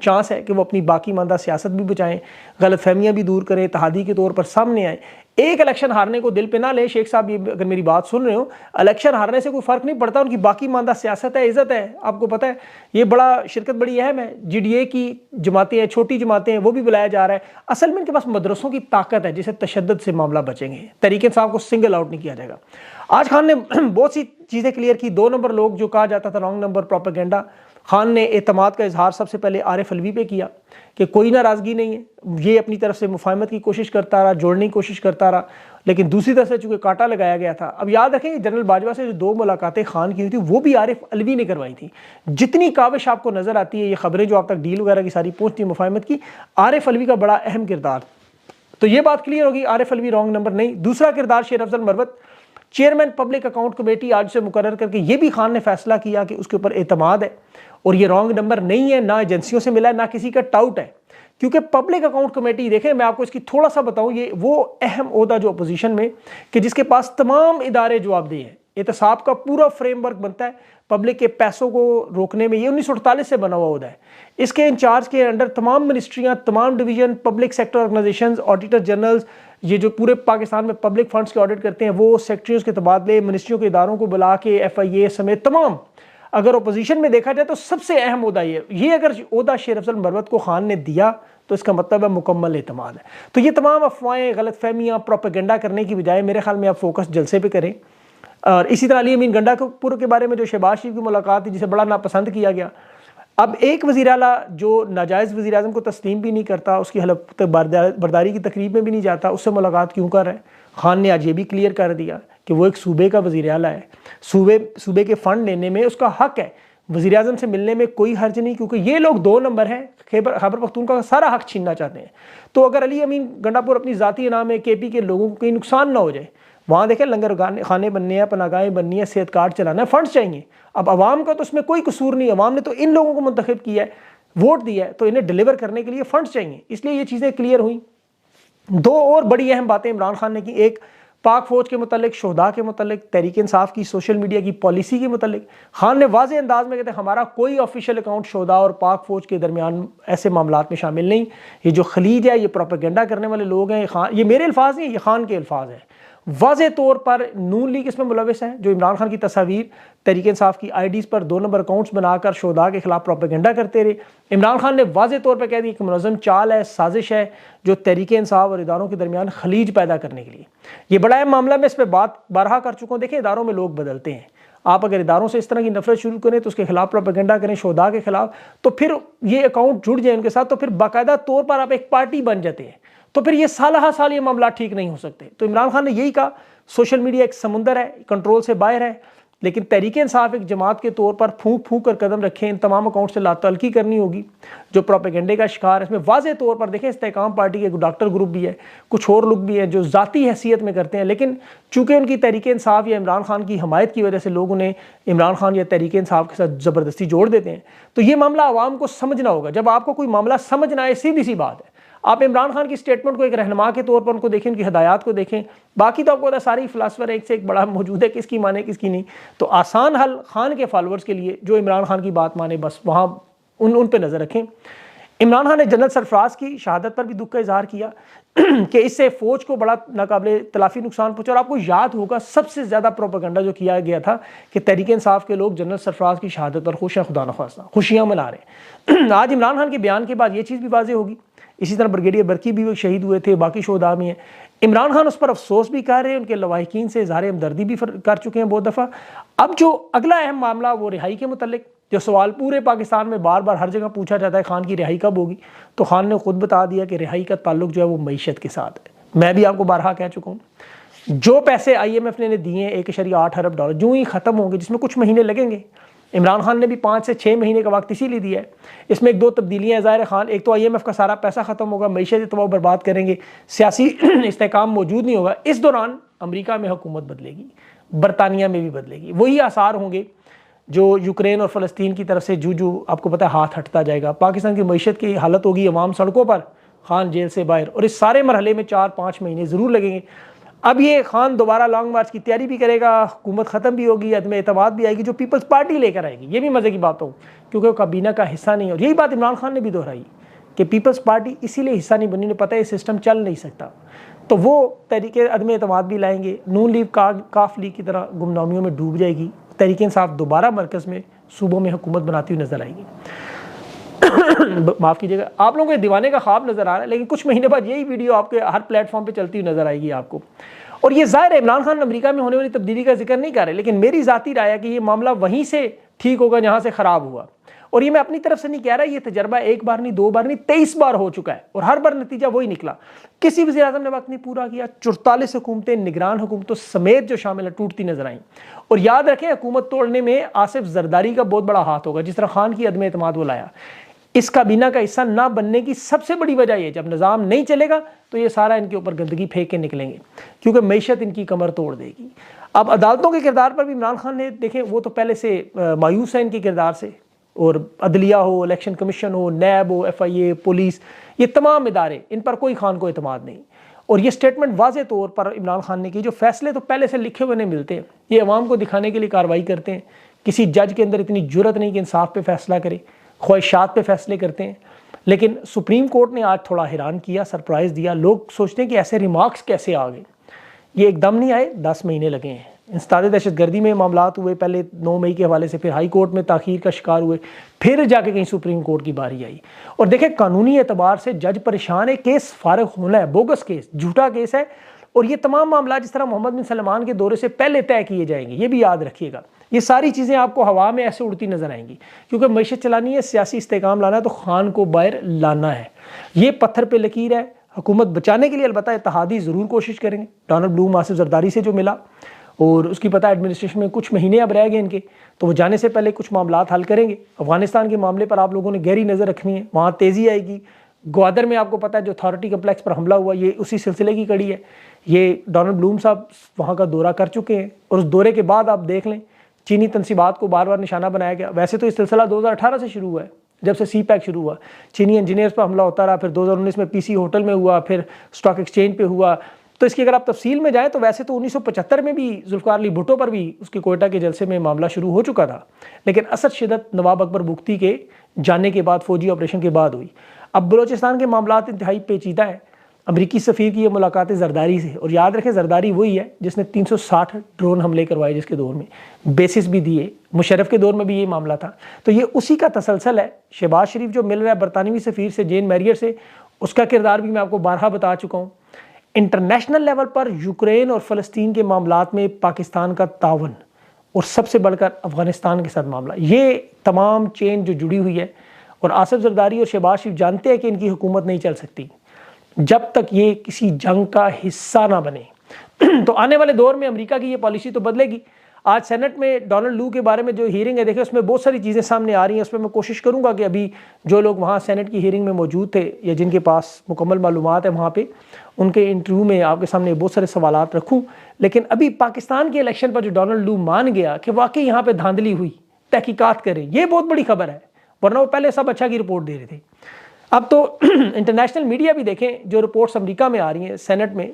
Chance ہے کہ وہ اپنی باقی ماندہ سیاست بھی بچائیں، غلط فہمیاں بھی دور کریں، اتحادی کے طور پر سامنے آئیں۔ ایک الیکشن ہارنے کو دل پہ نہ لیں شیخ صاحب، یہ اگر میری بات سن رہے ہو، الیکشن ہارنے سے کوئی فرق نہیں پڑتا، ان کی باقی ماندہ سیاست ہے، عزت ہے، آپ کو پتہ ہے یہ بڑا شرکت بڑی اہم ہے، جی ڈی اے کی جماعتیں ہیں، چھوٹی جماعتیں ہیں، وہ بھی بلایا جا رہا ہے۔ اصل میں ان کے پاس مدرسوں کی طاقت ہے جسے تشدد سے معاملہ بچیں گے، تحریک انصاف کو سنگل آؤٹ نہیں کیا جائے گا۔ آج خان نے بہت سی چیزیں کلیئر کی، 2 نمبر لوگ جو کہا جاتا تھا رانگ نمبر پروپیگنڈا، خان نے اعتماد کا اظہار سب سے پہلے عارف علوی پہ کیا کہ کوئی ناراضگی نہیں ہے، یہ اپنی طرف سے مفاہمت کی کوشش کرتا رہا، جوڑنے کی کوشش کرتا رہا، لیکن دوسری طرف سے چونکہ کانٹا لگایا گیا تھا۔ اب یاد رکھیں جنرل باجوہ سے جو 2 ملاقاتیں خان کی ہوئی تھی وہ بھی عارف علوی نے کروائی تھی۔ جتنی کاوش آپ کو نظر آتی ہے، یہ خبریں جو آپ تک ڈیل وغیرہ کی ساری پہنچتی ہیں مفاہمت کی، عارف علوی کا بڑا اہم کردار۔ تو یہ بات کلیئر ہوگی، عارف علوی رانگ نمبر نہیں۔ دوسرا کردار شیر افضل مروت، چیئرمین پبلک اکاؤنٹ کمیٹی آج سے مقرر کر کے یہ بھی خان نے فیصلہ کیا کہ اس کے اوپر اعتماد ہے اور یہ رانگ نمبر نہیں ہے، نہ ایجنسیوں سے ملا ہے، نہ کسی کا ٹاؤٹ ہے، کیونکہ پبلک اکاؤنٹ کمیٹی دیکھیں میں آپ کو اس کی تھوڑا سا بتاؤں، یہ وہ اہم عہدہ جو اپوزیشن میں کہ جس کے پاس تمام ادارے جواب دہ ہیں، احتساب کا پورا فریم ورک بنتا ہے پبلک کے پیسوں کو روکنے میں، یہ 1948 سے بنا ہوا عہدہ ہے۔ اس کے انچارج کے انڈر تمام منسٹریاں، تمام division, public sector organisations, auditor generals, یہ جو پورے پاکستان میں پبلک فنڈز کے آڈٹ کرتے ہیں، وہ سیکٹریز کے تبادلے، منسٹریوں کے اداروں کو بلا کے ایف آئی اے سمیت تمام، اگر اپوزیشن میں دیکھا جائے تو سب سے اہم عہدہ یہ اگر عہدہ شیر افضل مروت کو خان نے دیا تو اس کا مطلب ہے مکمل اعتماد ہے۔ تو یہ تمام افواہیں، غلط فہمیاں، پروپیگنڈا کرنے کی بجائے میرے خیال میں آپ فوکس جلسے پہ کریں۔ اور اسی طرح علی امین گنڈا پور کے بارے میں جو شہباز شریف کی ملاقات تھی جسے بڑا ناپسند کیا گیا، اب ایک وزیر اعلیٰ جو ناجائز وزیر اعظم کو تسلیم بھی نہیں کرتا، اس کی حلف برداری کی تقریب میں بھی نہیں جاتا، اس سے ملاقات کیوں کر رہا ہے؟ خان نے آج یہ بھی کلیئر کر دیا کہ وہ ایک صوبے کا وزیر اعلیٰ ہے، صوبے کے فنڈ لینے میں اس کا حق ہے، وزیر اعظم سے ملنے میں کوئی حرج نہیں، کیونکہ یہ لوگ 2 نمبر ہیں، خیبر پختونخوا کا سارا حق چھیننا چاہتے ہیں۔ تو اگر علی امین گنڈا پور اپنی ذاتی انعام میں کے پی کے لوگوں کو کہیں نقصان نہ ہو جائے، وہاں دیکھیں لنگر خانے بننے ہیں، پناہگاہیں بننی ہیں، صحت کارڈ چلانا ہے، فنڈز چاہیے۔ اب عوام کا تو اس میں کوئی قصور نہیں، عوام نے تو ان لوگوں کو منتخب کیا ہے، ووٹ دیا ہے، تو انہیں ڈیلیور کرنے کے لیے فنڈز چاہیے، اس لیے یہ چیزیں کلیئر ہوئیں۔ 2 اور بڑی اہم باتیں عمران خان نے کی، ایک پاک فوج کے متعلق، شہداء کے متعلق، تحریک انصاف کی سوشل میڈیا کی پالیسی کے متعلق خان نے واضح انداز میں کہتے ہیں ہمارا کوئی آفیشیل اکاؤنٹ شہداء اور پاک فوج کے درمیان ایسے معاملات میں شامل نہیں، یہ جو خلیج ہے، یہ پروپیگنڈا کرنے والے لوگ ہیں، یہ میرے الفاظ نہیں، یہ خان کے الفاظ ہیں۔ واضح طور پر نون لیگ اس میں ملوث ہے، جو عمران خان کی تصاویر تحریک انصاف کی آئی ڈیز پر 2 نمبر اکاؤنٹس بنا کر شہداء کے خلاف پروپیگنڈا کرتے رہے۔ عمران خان نے واضح طور پر کہہ دیا کہ منظم چال ہے، سازش ہے، جو تحریک انصاف اور اداروں کے درمیان خلیج پیدا کرنے کے لیے۔ یہ بڑا اہم معاملہ، میں اس پہ بات بارہا کر چکا ہوں۔ دیکھیں اداروں میں لوگ بدلتے ہیں، آپ اگر اداروں سے اس طرح کی نفرت شروع کریں تو اس کے خلاف پروپیگنڈا کریں شہداء کے خلاف، تو پھر یہ اکاؤنٹ جڑ جائیں ان کے ساتھ، تو پھر باقاعدہ طور پر آپ ایک پارٹی بن جاتے ہیں، تو پھر یہ سالہ سال یہ معاملات ٹھیک نہیں ہو سکتے۔ تو عمران خان نے یہی کہا سوشل میڈیا ایک سمندر ہے، کنٹرول سے باہر ہے، لیکن تحریک انصاف ایک جماعت کے طور پر پھونک پھونک کر قدم رکھیں، ان تمام اکاؤنٹ سے لاتعلقی کرنی ہوگی جو پروپیگنڈے کا شکار ہے۔ اس میں واضح طور پر دیکھیں استحکام پارٹی کے ڈاکٹر گروپ بھی ہے، کچھ اور لوگ بھی ہیں جو ذاتی حیثیت میں کرتے ہیں، لیکن چونکہ ان کی تحریک انصاف یا عمران خان کی حمایت کی وجہ سے لوگ انہیں عمران خان یا تحریک انصاف کے ساتھ زبردستی جوڑ دیتے ہیں۔ تو یہ معاملہ عوام کو سمجھنا ہوگا، جب آپ کو کوئی معاملہ سمجھ نہ آئے، سیدھی سی بات ہے، آپ عمران خان کی سٹیٹمنٹ کو ایک رہنما کے طور پر ان کو دیکھیں، ان کی ہدایات کو دیکھیں، باقی تو آپ کو ساری فلاسفر ایک سے ایک بڑا موجود ہے، کس کی مانے کس کی نہیں۔ تو آسان حل خان کے فالورز کے لیے جو عمران خان کی بات مانے، بس وہاں ان پہ نظر رکھیں۔ عمران خان نے جنرل سرفراز کی شہادت پر بھی دکھ کا اظہار کیا کہ اس سے فوج کو بڑا ناقابل تلافی نقصان پہنچا، اور آپ کو یاد ہوگا سب سے زیادہ پروپیگنڈا جو کیا گیا تھا کہ تحریک انصاف کے لوگ جنرل سرفراز کی شہادت پر خوش ہیں، خدا نخواستہ خوشیاں منا رہے ہیں۔ آج عمران خان کے بیان کے بعد یہ چیز بھی واضح ہوگی، اسی طرح بریگیڈیئر برقی بھی شہید ہوئے تھے، باقی شہداء بھی ہیں۔ عمران خان اس پر افسوس بھی کر رہے ہیں، ان کے لواحقین سے اظہار ہمدردی بھی کر چکے ہیں بہت دفعہ۔ اب جو اگلا اہم معاملہ وہ رہائی کے متعلق، جو سوال پورے پاکستان میں بار بار ہر جگہ پوچھا جاتا ہے خان کی رہائی کب ہوگی، تو خان نے خود بتا دیا کہ رہائی کا تعلق جو ہے وہ معیشت کے ساتھ ہے۔ میں بھی آپ کو بارہا کہہ چکا ہوں، جو پیسے آئی ایم ایف نے دیے ہیں 1.8 ارب ڈالر جو ہی ختم ہوں گے، جس میں کچھ مہینے لگیں گے، عمران خان نے بھی 5 سے 6 مہینے کا وقت اسی لیے دیا ہے۔ اس میں 1-2 تبدیلیاں ظاہر خان، ایک تو آئی ایم ایف کا سارا پیسہ ختم ہوگا، معیشت تباہ برباد کریں گے، سیاسی استحکام موجود نہیں ہوگا، اس دوران امریکہ میں حکومت بدلے گی، برطانیہ میں بھی بدلے گی، وہی آثار ہوں گے جو یوکرین اور فلسطین کی طرف سے جو آپ کو پتہ ہے ہاتھ ہٹتا جائے گا، پاکستان کی معیشت کی حالت ہوگی، عوام سڑکوں پر، خان جیل سے باہر، اور اس سارے مرحلے میں 4-5 مہینے ضرور لگیں گے۔ اب یہ خان دوبارہ لانگ مارچ کی تیاری بھی کرے گا، حکومت ختم بھی ہوگی، عدم اعتماد بھی آئے گی جو پیپلز پارٹی لے کر آئے گی. یہ بھی مزے کی بات ہو کیونکہ وہ کابینہ کا حصہ نہیں ہے. اور یہی بات عمران خان نے بھی دہرائی کہ پیپلز پارٹی اسی لیے حصہ نہیں بنی، انہیں پتہ ہے یہ سسٹم چل نہیں سکتا. تو وہ طریقے عدم اعتماد بھی لائیں گے. نون لیگ کاف لیگ کی طرح گمنامیوں میں ڈوب جائے گی. تحریک انصاف دوبارہ مرکز میں صوبوں میں حکومت بناتی ہوئی نظر آئے گی. معاف کیجیے گا، آپ لوگوں کو دیوانے کا خواب نظر آ رہا ہے، لیکن کچھ مہینے بعد یہی ویڈیو آپ کے ہر پلیٹ فارم پہ چلتی ہوئی نظر آئے گی آپ کو. اور یہ ظاہر ہے عمران خان امریکہ میں ہونے والی تبدیلی کا ذکر نہیں کر رہے، لیکن میری ذاتی رائے ہے کہ یہ معاملہ وہیں سے ٹھیک ہوگا جہاں سے خراب ہوا. اور یہ میں اپنی طرف سے نہیں کہہ رہا، یہ تجربہ ایک بار نہیں، 2 بار نہیں، 23 بار ہو چکا ہے اور ہر بار نتیجہ وہی نکلا. کسی وزیر اعظم نے وقت نہیں پورا کیا، 44 حکومتیں نگران حکومتوں سمیت جو شامل ہیں ٹوٹتی نظر آئیں. اور یاد رکھیں حکومت توڑنے میں آصف زرداری کا بہت بڑا ہاتھ ہوگا. جس طرح خان کی عدم اعتماد وہ لایا، اس کابینہ کا حصہ نہ بننے کی سب سے بڑی وجہ یہ، جب نظام نہیں چلے گا تو یہ سارا ان کے اوپر گندگی پھینک کے نکلیں گے کیونکہ معیشت ان کی کمر توڑ دے گی. اب عدالتوں کے کردار پر بھی عمران خان نے دیکھیں، وہ تو پہلے سے مایوس ہے ان کے کردار سے. اور عدلیہ ہو، الیکشن کمیشن ہو، نیب ہو، FIA، پولیس، یہ تمام ادارے، ان پر کوئی خان کو اعتماد نہیں. اور یہ سٹیٹمنٹ واضح طور پر عمران خان نے کی، جو فیصلے تو پہلے سے لکھے ہوئے نہیں ملتے ہیں، یہ عوام کو دکھانے کے لیے کارروائی کرتے ہیں. کسی جج کے اندر اتنی جرت نہیں کہ انصاف پہ فیصلہ کرے، خواہشات پہ فیصلے کرتے ہیں. لیکن سپریم کورٹ نے آج تھوڑا حیران کیا، سرپرائز دیا. لوگ سوچتے ہیں کہ ایسے ریمارکس کیسے آ گئے. یہ ایک دم نہیں آئے، 10 مہینے لگے ہیں. انسداد دہشت گردی میں معاملات ہوئے، پہلے 9 مئی کے حوالے سے، پھر ہائی کورٹ میں تاخیر کا شکار ہوئے، پھر جا کے کہیں سپریم کورٹ کی باری آئی. اور دیکھیں قانونی اعتبار سے جج پریشان ہے، کیس فارغ ہونا ہے، بوگس کیس، جھوٹا کیس ہے. اور یہ تمام معاملات جس طرح محمد بن سلمان کے دورے سے پہلے طے کیے جائیں گے، یہ بھی یاد رکھیے گا. یہ ساری چیزیں آپ کو ہوا میں ایسے اڑتی نظر آئیں گی کیونکہ معیشت چلانی ہے، سیاسی استحکام لانا ہے، تو خان کو باہر لانا ہے. یہ پتھر پہ لکیر ہے. حکومت بچانے کے لیے البتہ اتحادی ضرور کوشش کریں گے. ڈونلڈ بلوم آصف زرداری سے جو ملا، اور اس کی پتہ ایڈمنسٹریشن میں کچھ مہینے اب رہ گئے ان کے، تو وہ جانے سے پہلے کچھ معاملات حل کریں گے. افغانستان کے معاملے پر آپ لوگوں نے گہری نظر رکھنی ہے، وہاں تیزی آئے گی. گوادر میں آپ کو پتہ ہے جو اتھارٹی کمپلیکس پر حملہ ہوا، یہ اسی سلسلے کی کڑی ہے. یہ ڈونلڈ بلوم صاحب وہاں کا دورہ کر چکے ہیں، اور اس دورے کے بعد آپ دیکھ لیں چینی تنصیبات کو بار بار نشانہ بنایا گیا. ویسے تو یہ سلسلہ 2018 سے شروع ہوا ہے، جب سے CPEC شروع ہوا. چینی انجینئرز پر حملہ ہوتا رہا، پھر 2019 میں PC ہوٹل میں ہوا، پھر اسٹاک ایکسچینج پہ ہوا. تو اس کی اگر آپ تفصیل میں جائیں تو ویسے تو 1975 میں بھی ذوالفقار علی بھٹو پر بھی اس کے کوئٹہ کے جلسے میں معاملہ شروع ہو چکا تھا، لیکن اثر شدت نواب اکبر بگٹی کے جانے کے بعد، فوجی آپریشن کے بعد ہوئی. اب بلوچستان کے معاملات انتہائی پیچیدہ ہیں. امریکی سفیر کی یہ ملاقات زرداری سے، اور یاد رکھیں زرداری وہی ہے جس نے 360 ڈرون حملے کروائے، جس کے دور میں بیسس بھی دیے. مشرف کے دور میں بھی یہ معاملہ تھا. تو یہ اسی کا تسلسل ہے. شہباز شریف جو مل رہا ہے برطانوی سفیر سے، جین میریئر سے، اس کا کردار بھی میں آپ کو بارہا بتا چکا ہوں. انٹرنیشنل لیول پر یوکرین اور فلسطین کے معاملات میں پاکستان کا تعاون، اور سب سے بڑھ کر افغانستان کے ساتھ معاملہ، یہ تمام چین جو جڑی ہوئی ہے. اور آصف زرداری اور شہباز شریف جانتے ہیں کہ ان کی حکومت نہیں چل سکتی جب تک یہ کسی جنگ کا حصہ نہ بنے. تو آنے والے دور میں امریکہ کی یہ پالیسی تو بدلے گی. آج سینٹ میں ڈونلڈ لو کے بارے میں جو ہیئرنگ ہے، دیکھیں اس میں بہت ساری چیزیں سامنے آ رہی ہیں. اس میں میں کوشش کروں گا کہ ابھی جو لوگ وہاں سینٹ کی ہیئرنگ میں موجود تھے یا جن کے پاس مکمل معلومات ہے وہاں پہ، ان کے انٹرویو میں آپ کے سامنے بہت سارے سوالات رکھوں. لیکن ابھی پاکستان کے الیکشن پر جو ڈونلڈ لو مان گیا کہ واقعی یہاں پہ دھاندلی ہوئی، تحقیقات کریں، یہ بہت بڑی خبر ہے، ورنہ وہ پہلے سب اچھا کی رپورٹ دے رہے تھے. اب تو انٹرنیشنل میڈیا بھی دیکھیں، جو رپورٹس امریکہ میں آ رہی ہیں سینٹ میں،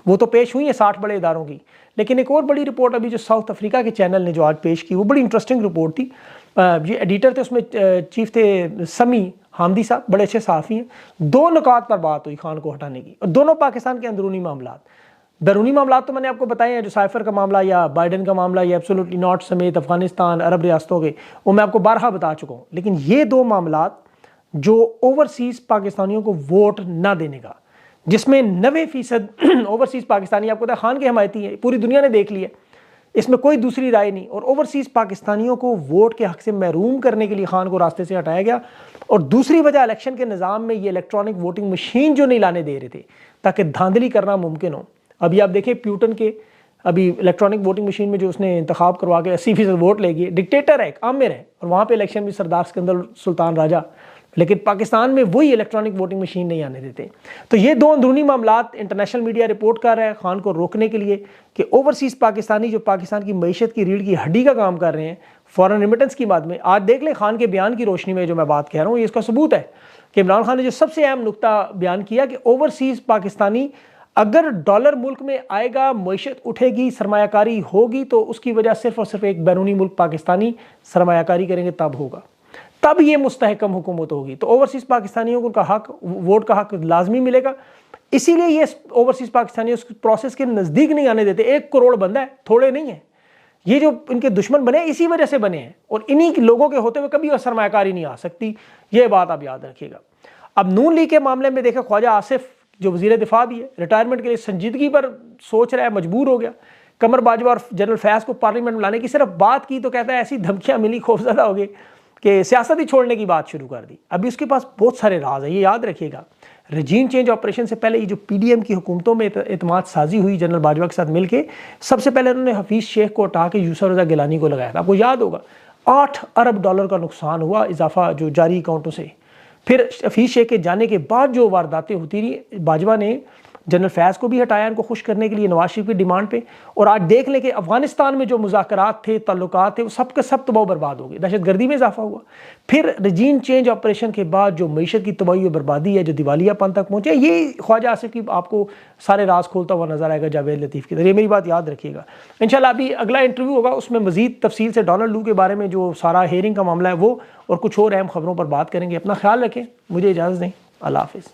وہ تو پیش ہوئی ہیں 60 بڑے اداروں کی. لیکن ایک اور بڑی رپورٹ ابھی جو ساؤتھ افریقہ کے چینل نے جو آج پیش کی، وہ بڑی انٹرسٹنگ رپورٹ تھی. یہ ایڈیٹر تھے، اس میں چیف تھے سمی حامدی صاحب، بڑے اچھے صحافی ہیں. 2 نکات پر بات ہوئی خان کو ہٹانے کی، اور دونوں پاکستان کے اندرونی معاملات. بیرونی معاملات تو میں نے آپ کو بتائے ہیں، جو سائفر کا معاملہ یا بائیڈن کا معاملہ یا ایبسولوٹلی ناٹ سمیت افغانستان، عرب ریاستوں کے، وہ میں آپ کو بارہا بتا چکا ہوں. لیکن یہ 2 معاملات جو اوورسیز پاکستانیوں کو ووٹ نہ دینے کا، جس میں 90% اوورسیز پاکستانی، آپ کو پتا ہے خان کے حمایتی ہیں، پوری دنیا نے دیکھ لی ہے، اس میں کوئی دوسری رائے نہیں. اور اوورسیز پاکستانیوں کو ووٹ کے حق سے محروم کرنے کے لیے خان کو راستے سے ہٹایا گیا. اور دوسری وجہ الیکشن کے نظام میں یہ الیکٹرانک ووٹنگ مشین جو نہیں لانے دے رہے تھے تاکہ دھاندلی کرنا ممکن ہو. ابھی آپ دیکھیں پیوٹن کے ابھی الیکٹرانک ووٹنگ مشین میں جو اس نے انتخاب کروا کے 80% ووٹ لے گئے، ڈکٹیٹر ہے، عامر ہے، اور وہاں پہ الیکشن بھی سردار سکندر سلطان راجہ. لیکن پاکستان میں وہی الیکٹرانک ووٹنگ مشین نہیں آنے دیتے. تو یہ 2 اندرونی معاملات انٹرنیشنل میڈیا رپورٹ کر رہا ہے خان کو روکنے کے لیے کہ اوورسیز پاکستانی جو پاکستان کی معیشت کی ریڑھ کی ہڈی کا کام کر رہے ہیں فورن ریمیٹنس کی بات میں. آج دیکھ لیں خان کے بیان کی روشنی میں جو میں بات کہہ رہا ہوں، یہ اس کا ثبوت ہے کہ عمران خان نے جو سب سے اہم نقطہ بیان کیا کہ اوورسیز پاکستانی اگر ڈالر ملک میں آئے گا، معیشت اٹھے گی، سرمایہ کاری ہوگی، تو اس کی وجہ صرف اور صرف ایک بیرونی ملک پاکستانی سرمایہ کاری کریں گے تب ہوگا، تب یہ مستحکم حکومت ہوگی۔ تو اوورسیز پاکستانیوں کو ان کا حق، ووٹ کا حق لازمی ملے گا۔ اسی لیے یہ اوورسیز پاکستانی اس پروسیس کے نزدیک نہیں آنے دیتے۔ 1 کروڑ بندہ ہے، تھوڑے نہیں ہیں یہ جو ان کے دشمن بنے، اسی وجہ سے بنے ہیں، اور انہی لوگوں کے ہوتے ہوئے کبھی سرمایہ کاری نہیں آ سکتی، یہ بات آپ یاد رکھیے گا۔ اب نون لیگ کے معاملے میں دیکھیں، خواجہ آصف جو وزیر دفاع بھی ہے، ریٹائرمنٹ کے لیے سنجیدگی پر سوچ رہا ہے، مجبور ہو گیا۔ قمر باجوہ اور جنرل فیاض کو پارلیمنٹ میں لانے کی صرف بات کی تو کہتا ہے ایسی دھمکیاں ملی، خوفزدہ ہو گئے کہ سیاست ہی چھوڑنے کی بات شروع کر دی۔ ابھی اس کے پاس بہت سارے راز ہیں، یہ یاد رکھیے گا۔ رجیم چینج آپریشن سے پہلے یہ جو پی ڈی ایم کی حکومتوں میں اعتماد سازی ہوئی جنرل باجوہ کے ساتھ مل کے، سب سے پہلے انہوں نے حفیظ شیخ کو ہٹا کے یوسف رضا گیلانی کو لگایا تھا۔ آپ کو یاد ہوگا 8 ارب ڈالر کا نقصان ہوا اضافہ جو جاری اکاؤنٹوں سے۔ پھر حفیظ شیخ کے جانے کے بعد جو وارداتیں ہوتی رہی، باجوہ نے جنرل فیاض کو بھی ہٹایا ان کو خوش کرنے کے لیے نواز شریف کی ڈیمانڈ پہ، اور آج دیکھ لیں کہ افغانستان میں جو مذاکرات تھے، تعلقات تھے، وہ سب کے سب تباہ و برباد ہو گئے، دہشت گردی میں اضافہ ہوا۔ پھر رجیم چینج آپریشن کے بعد جو معیشت کی تباہی و بربادی ہے، جو دیوالیہ پن تک پہنچے، یہ خواجہ آصف کی آپ کو سارے راز کھولتا ہوا نظر آئے گا جاوید لطیف کے ذریعے۔ میری بات یاد رکھیے گا۔ انشاءاللہ ابھی اگلا انٹرویو ہوگا، اس میں مزید تفصیل سے ڈونلڈ لو کے بارے میں جو سارا ہیئرنگ کا معاملہ ہے وہ، اور کچھ اور اہم خبروں پر بات کریں گے۔ اپنا خیال رکھیں، مجھے اجازت دیں، اللہ حافظ۔